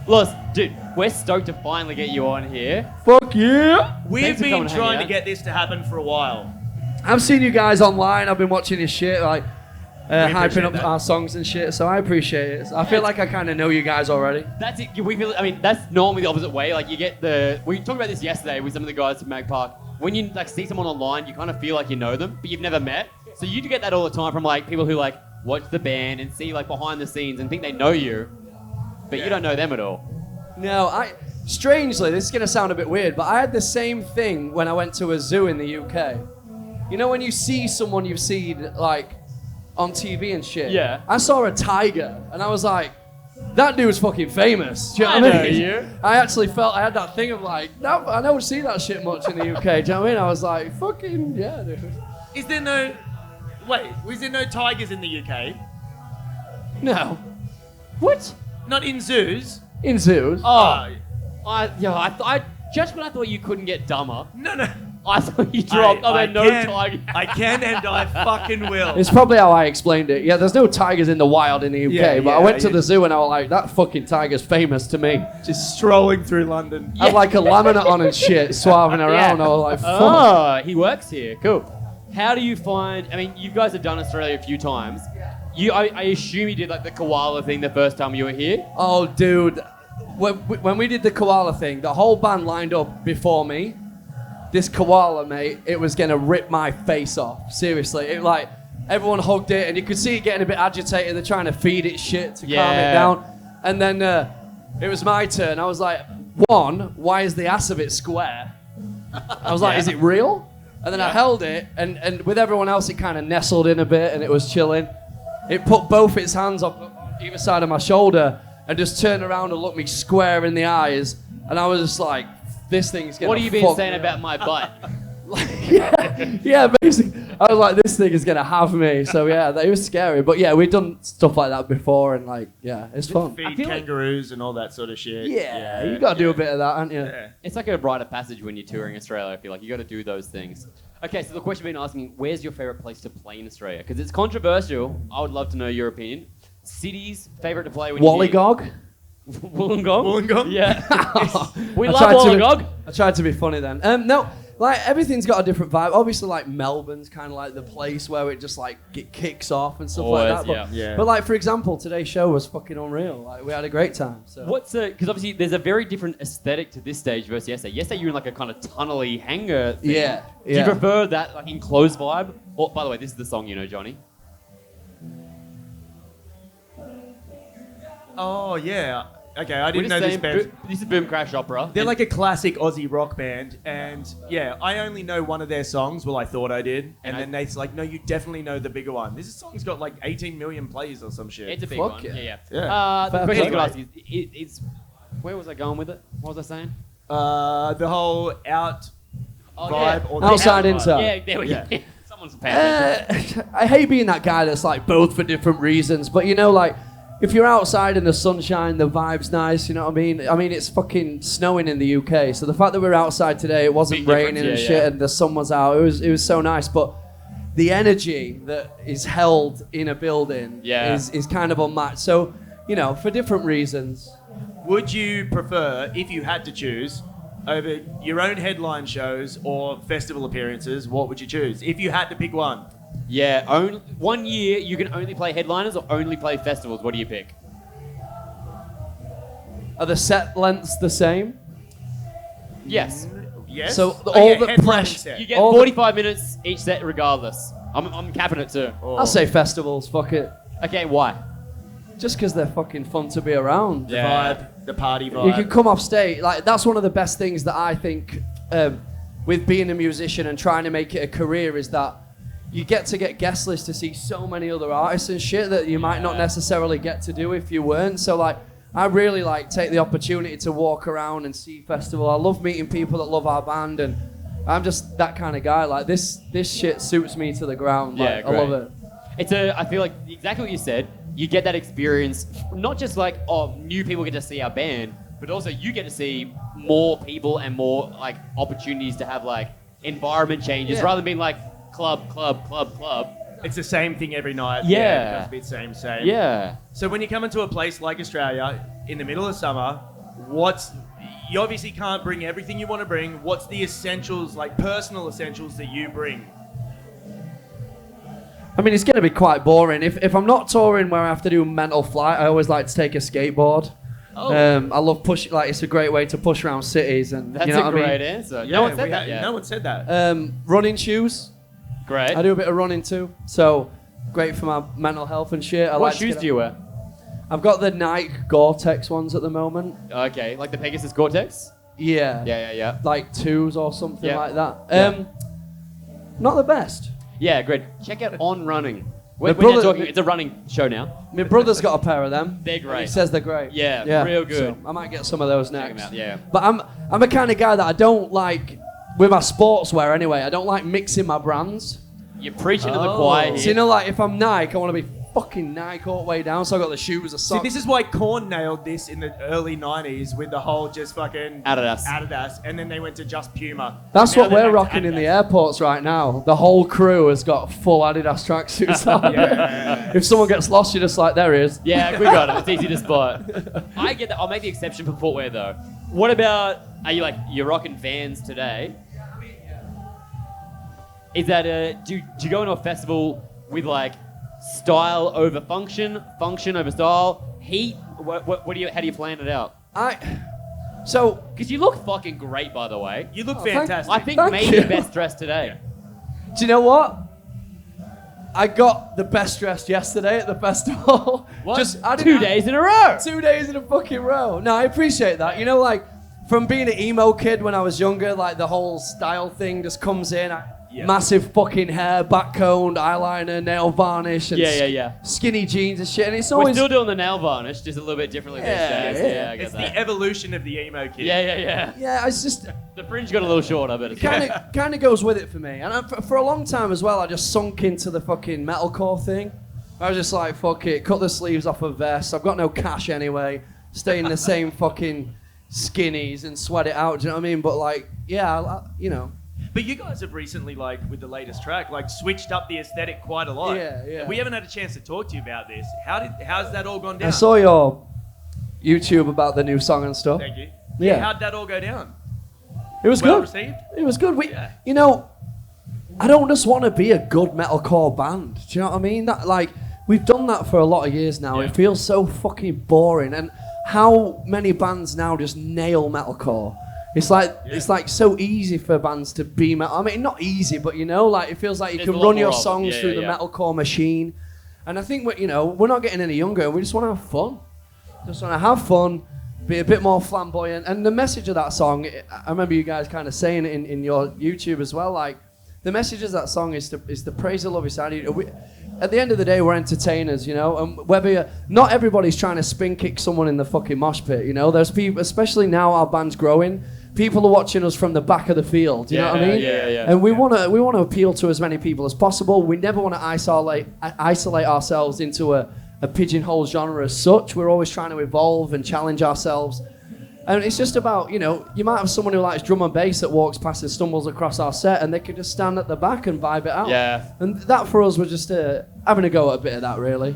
Look, dude, we're stoked to finally get you on here. Fuck yeah! We've been trying to get this to happen for a while. I've seen you guys online. I've been watching your shit, like hyping up that. our songs and shit. So I appreciate it. I feel like I kind of know you guys already. That's it. That's normally the opposite way. Like, you get we talked about this yesterday with some of the guys from Mag Park. When you like see someone online, you kind of feel like you know them, but you've never met. So you do get that all the time from like people who like watch the band and see like behind the scenes and think they know you, but you don't know them at all. No, strangely, this is going to sound a bit weird, but I had the same thing when I went to a zoo in the UK. You know when you see someone you've seen, like, on TV and shit? Yeah. I saw a tiger, and I was like, that dude's fucking famous. Do you know what I mean? You. I actually felt, I had that thing of like, no, I don't see that shit much in the UK. Do you know what I mean? I was like, fucking, yeah, dude. Was there no tigers in the UK? No. What? Not in zoos? In zoos? Oh, I just when I thought you couldn't get dumber, No. I thought you dropped. Tiger. I can and I fucking will. It's probably how I explained it. Yeah, there's no tigers in the wild in the UK, but I went to the zoo and I was like, that fucking tiger's famous to me. Just strolling through London. I had like a laminate on and shit, swabbing around. I was like, fuck. Oh, he works here. Cool. How do you find? I mean, you guys have done Australia a few times. I assume you did like the koala thing the first time you were here. Oh, dude. When we did the koala thing, the whole band lined up before me. This koala, mate, it was gonna rip my face off. Seriously, it like everyone hugged it, and you could see it getting a bit agitated. They're trying to feed it shit to calm it down. And then it was my turn. I was like, one, why is the ass of it square? I was like, is it real? And then I held it, and with everyone else, it kind of nestled in a bit, and it was chilling. It put both its hands up either side of my shoulder, and just turned around and looked me square in the eyes, and I was just like, this thing's gonna. What have you been saying about my butt? yeah, basically. I was like, this thing is gonna have me. So yeah, it was scary. But yeah, we've done stuff like that before, and like, yeah, it's fun. Feed kangaroos and all that sort of shit. Yeah, you gotta do a bit of that, haven't you? Yeah. It's like a rite of passage when you're touring Australia. I feel like you got to do those things. Okay, so the question we've been asking: where's your favorite place to play in Australia? Because it's controversial. I would love to know your opinion. Cities favorite to play when Wollongong. Wollongong? Yeah. We I love tried Wollongong. I tried to be funny then. No, like everything's got a different vibe. Obviously, like Melbourne's kind of like the place where it just like kicks off and stuff like that. But like for example, today's show was fucking unreal. Like we had a great time. So. Because obviously there's a very different aesthetic to this stage versus yesterday. Yesterday you were in like a kind of tunnely hangar thing. Yeah. Do you prefer that like enclosed vibe? Or by the way, this is the song you know, Johnny. Oh yeah. Okay, I didn't know this band. This is Boom Crash Opera. They're like a classic Aussie rock band, and yeah, I only know one of their songs. Well, I thought I did, and then Nate's like, "No, you definitely know the bigger one. This song's got like 18 million plays or some shit." It's a big Fuck one. yeah. Yeah. The question I got asked is, where was I going with it? What was I saying? The whole vibe or the outside, out inside. Yeah, there we go. Someone's paying attention. I hate being that guy that's like both for different reasons, but you know, like. If you're outside in the sunshine, the vibe's nice, you know what I mean? I mean, it's fucking snowing in the UK, so the fact that we're outside today, it wasn't raining and shit, and the sun was out, it was so nice, but the energy that is held in a building is kind of unmatched. So, you know, for different reasons. Would you prefer, if you had to choose, over your own headline shows or festival appearances, what would you choose? If you had to pick one. Yeah, only 1 year you can only play headliners or only play festivals. What do you pick? Are the set lengths the same? Yes. Yes. So all the pressure. You get 45 minutes each set regardless. I'm capping it too. Oh. I'll say festivals, fuck it. Okay, why? Just because they're fucking fun to be around. The vibe, the party vibe. You can come off stage. Like, that's one of the best things that I think with being a musician and trying to make it a career is that you get to get guest lists to see so many other artists and shit that you might not necessarily get to do if you weren't. So like, I really like take the opportunity to walk around and see festival. I love meeting people that love our band, and I'm just that kind of guy. Like this shit suits me to the ground. Like, I love it. I feel like exactly what you said. You get that experience, not just like, new people get to see our band, but also you get to see more people and more like opportunities to have like environment changes rather than being like, club. It's the same thing every night. Yeah. It does be the same. Yeah. So when you come into a place like Australia, in the middle of summer, You obviously can't bring everything you want to bring. What's the essentials, like personal essentials that you bring? I mean, it's going to be quite boring. If I'm not touring where I have to do mental flight, I always like to take a skateboard. Oh. I love push. Like, it's a great way to push around cities, and That's you know a what I mean? great answer. No one said that yet. No one said that. Running shoes. Great. I do a bit of running too, so great for my mental health and shit. What shoes do you wear? I've got the Nike Gore-Tex ones at the moment. Okay, like the Pegasus Gore-Tex? Yeah. Yeah. Like 2s or something Yeah. like that. Yeah. Not the best. Yeah, great. Check out On Running. My When you're brother- talking, it's a running show now. My brother's got a pair of them. They're great. He says they're great. Yeah, real good. So I might get some of those Check 'em next. out, yeah. But I'm a kind of guy that I don't like, with my sportswear anyway, I don't like mixing my brands. You're preaching to the choir here. So, you know, like, if I'm Nike, I want to be fucking Nike all the way down, so I got the shoes, the See, socks. this is why Korn nailed this in the early 90s with the whole just fucking Adidas. and then they went to just Puma. That's Now what they're we're back to rocking in the Adidas. airports right now. The whole crew has got full Adidas tracksuits on. Yeah. If someone gets lost, you're just like, there he is. Yeah, we got it. It's easy to spot. I get that. I'll make the exception for footwear though. What about? Are you like you're rocking Vans today? Is that do you go into a festival with like style over function, function over style, heat? What do you? How do you plan it out? So Because you look fucking great, by the way. You look thank- fantastic. I think Thank maybe you. best dressed today. do you know what? I got the best dressed yesterday at the festival. What? Just I 2 days in a row. 2 days in a fucking row. No, I appreciate that. You know, like, from being an emo kid when I was younger, like, the whole style thing just comes in. Yeah. Massive fucking hair, backcombed, eyeliner, nail varnish, and Yeah. skinny jeans and shit. And it's We're always... still doing the nail varnish, just a little bit differently these Yeah, days. yeah. Yeah, I get It's that. the evolution of the emo kid. Yeah. Yeah, it's just... The fringe got a little shorter, but it's kind of goes with it for me. And for a long time as well, I just sunk into the fucking metalcore thing. I was just like, fuck it, cut the sleeves off a vest. I've got no cash anyway. Stay in the same fucking skinnies and sweat it out. Do you know what I mean? But like, yeah, you know. But you guys have recently, like, with the latest track, like, switched up the aesthetic quite a lot. Yeah. We haven't had a chance to talk to you about this. How's that all gone down? I saw your YouTube about the new song and stuff. Thank you. Yeah. How'd that all go down? It was Well good. received? It was good. Yeah. You know, I don't just want to be a good metalcore band. Do you know what I mean? That, like, we've done that for a lot of years now. Yeah. It feels so fucking boring. And how many bands now just nail metalcore? It's like so easy for bands to be metal. I mean, not easy, but you know, like, it feels like you There's can a lot run your more of them. songs Yeah, through yeah, the yeah. metalcore machine. And I think we're not getting any younger, and we just want to have fun. Just want to have fun, be a bit more flamboyant. And the message of that song, I remember you guys kind of saying it in your YouTube as well. Like, the message of that song is to praise the love inside you. At the end of the day, we're entertainers, you know. And whether not everybody's trying to spin kick someone in the fucking mosh pit, you know. There's people, especially now our band's growing. People are watching us from the back of the field. You know what I mean? Yeah. And we want to appeal to as many people as possible. We never want to isolate ourselves into a pigeonhole genre as such. We're always trying to evolve and challenge ourselves. And it's just about, you know, you might have someone who likes drum and bass that walks past and stumbles across our set, and they could just stand at the back and vibe it out. Yeah. And that for us was just having a go at a bit of that, really.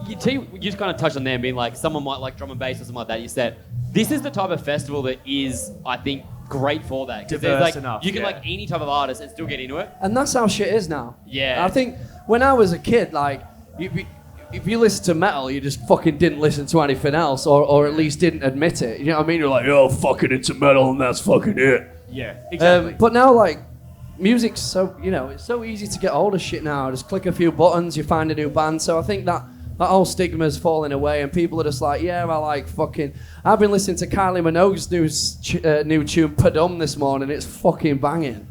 You just kind of touched on there, being like someone might like drum and bass or something like that. You said this is the type of festival that is, I think, great for that because there's Diverse like enough, you can yeah. like any type of artist and still get into it. And that's how shit is now. Yeah. I think when I was a kid, like, if you listen to metal, you just fucking didn't listen to anything else, or at least didn't admit it. You know what I mean? You're like, oh, fucking into metal, and that's fucking it. Yeah, exactly. But now, like, music's so, you know, it's so easy to get hold of shit now. Just click a few buttons, you find a new band. So I think that whole stigma's falling away, and people are just like, yeah, I like fucking... I've been listening to Kylie Minogue's new tune, Padum, this morning. It's fucking banging.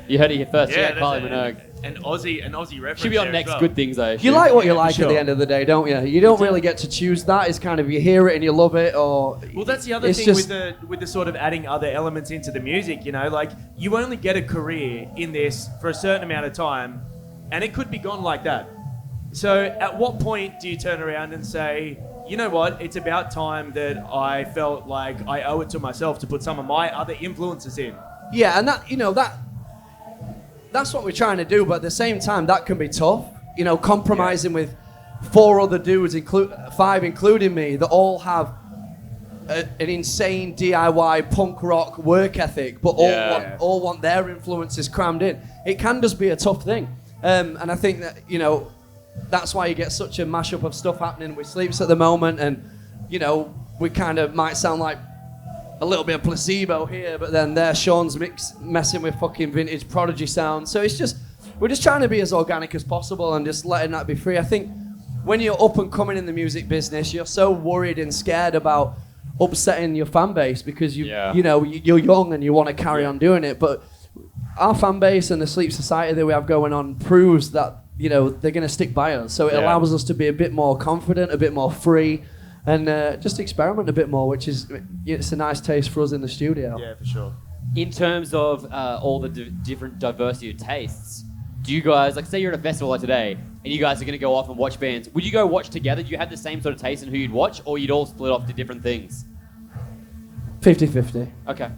You heard it here first. yeah, Yeah, Kylie Minogue. An Aussie reference. Should be on there next as well. Good Things though. You like what you Yeah, for like at sure. the end of the day, don't you? You don't really get to choose that. It's kind of, you hear it and you love it, or... Well, that's the other it's thing just- with the sort of adding other elements into the music. You know, like, you only get a career in this for a certain amount of time, and it could be gone like that. So, at what point do you turn around and say, you know what? It's about time that I felt like I owe it to myself to put some of my other influences in. Yeah, and that, you know, that's what we're trying to do, but at the same time, that can be tough. You know, compromising with 4 other dudes, 5 including me, that all have an insane DIY punk rock work ethic, but all want their influences crammed in. It can just be a tough thing. And I think that, you know, that's why you get such a mashup of stuff happening with Sleeps at the moment. And, you know, we kind of might sound like a little bit of placebo here, but then there Sean's messing with fucking vintage Prodigy sound. So we're just trying to be as organic as possible and just letting that be free. I think when you're up and coming in the music business, you're so worried and scared about upsetting your fan base because you're young and you want to carry on doing it. But our fan base and the Sleep Society that we have going on proves that, you know, they're going to stick by us. So it allows us to be a bit more confident, a bit more free, and just experiment a bit more, which is it's a nice taste for us in the studio. Yeah, for sure. In terms of all the different diversity of tastes, do you guys, like, say you're at a festival like today, and you guys are going to go off and watch bands, would you go watch together? Do you have the same sort of taste in who you'd watch, or you'd all split off to different things? 50-50. Okay.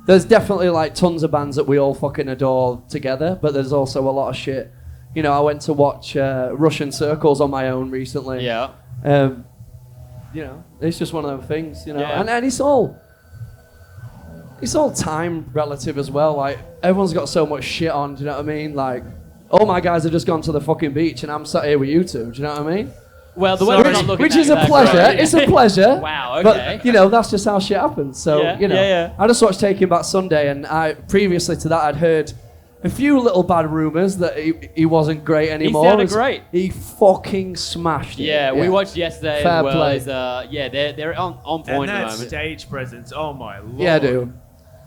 There's definitely, like, tons of bands that we all fucking adore together, but there's also a lot of shit. You know, I went to watch Russian Circles on my own recently. Yeah. You know, it's just one of them things, you know. Yeah. And it's all time relative as well. Like, everyone's got so much shit on, do you know what I mean? Like, all my guys have just gone to the fucking beach and I'm sat here with you two, do you know what I mean? Well, the weather's not looking which is a pleasure. Great. It's a pleasure. Wow, okay. But, you know, that's just how shit happens. So, you know, I just watched Taking Back Sunday, and previously to that I'd heard a few little bad rumours that he wasn't great anymore. He sounded great. He fucking smashed it. Yeah, we watched yesterday Fair as well. play. They're on point and at that the moment. stage presence, oh my lord. Yeah, dude.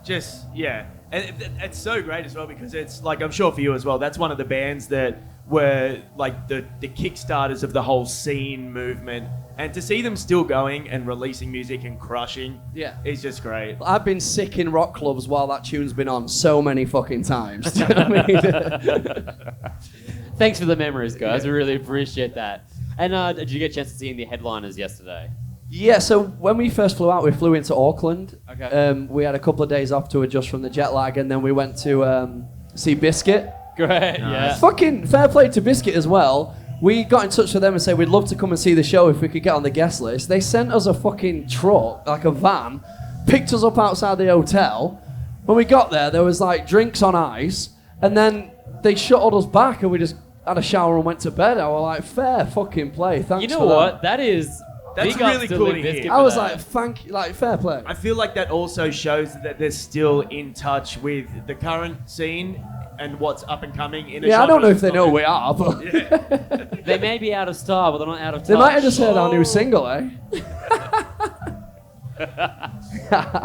Just, yeah. And it's so great as well because it's, like, I'm sure for you as well, that's one of the bands that were, like, the kickstarters of the whole scene movement. And to see them still going and releasing music and crushing is just great. I've been sick in rock clubs while that tune's been on so many fucking times. Do you know what I mean? Thanks for the memories, guys. We really appreciate that. And did you get a chance to see the headliners yesterday? Yeah, so when we first flew out, we flew into Auckland. Okay. We had a couple of days off to adjust from the jet lag, and then we went to see Biscuit. Great, yeah. Fucking fair play to Biscuit as well. We got in touch with them and said we'd love to come and see the show if we could get on the guest list. They sent us a fucking truck, like a van, picked us up outside the hotel. When we got there was like drinks on ice, and then they shuttled us back and we just had a shower and went to bed. I was like, fair fucking play. Thanks. You know for what? that. That's really cool to hear. I was like, thank you, like, fair play. I feel like that also shows that they're still in touch with the current scene and what's up and coming in a I don't know if they know we are, but they may be out of style, but they're not out of touch. They might have just heard our new single, eh?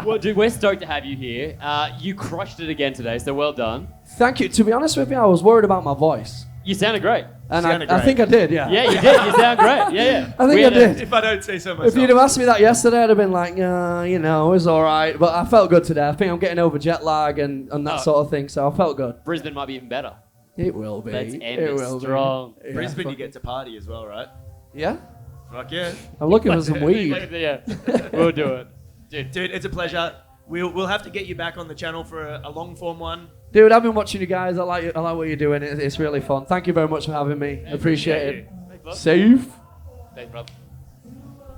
Well, dude, we're stoked to have you here. You crushed it again today, so well done. Thank you. To be honest with you, I was worried about my voice. You sounded great. And I think I did, yeah. Yeah, you did. You sound great. Yeah. I think I did. If I don't say so myself. If you'd have asked me that yesterday, I'd have been like, you know, it was all right. But I felt good today. I think I'm getting over jet lag and that sort of thing, so I felt good. Brisbane might be even better. It will be. Let's end it will strong. Be. Brisbane, you get to party as well, right? Yeah? Fuck yeah. I'm looking for some weed. Yeah, we'll do it. Dude, it's a pleasure. We'll have to get you back on the channel for a long form one. Dude, I've been watching you guys. I like what you're doing. It's really fun. Thank you very much for having me. Appreciate it. Thanks, bud. Safe. Thanks, brother.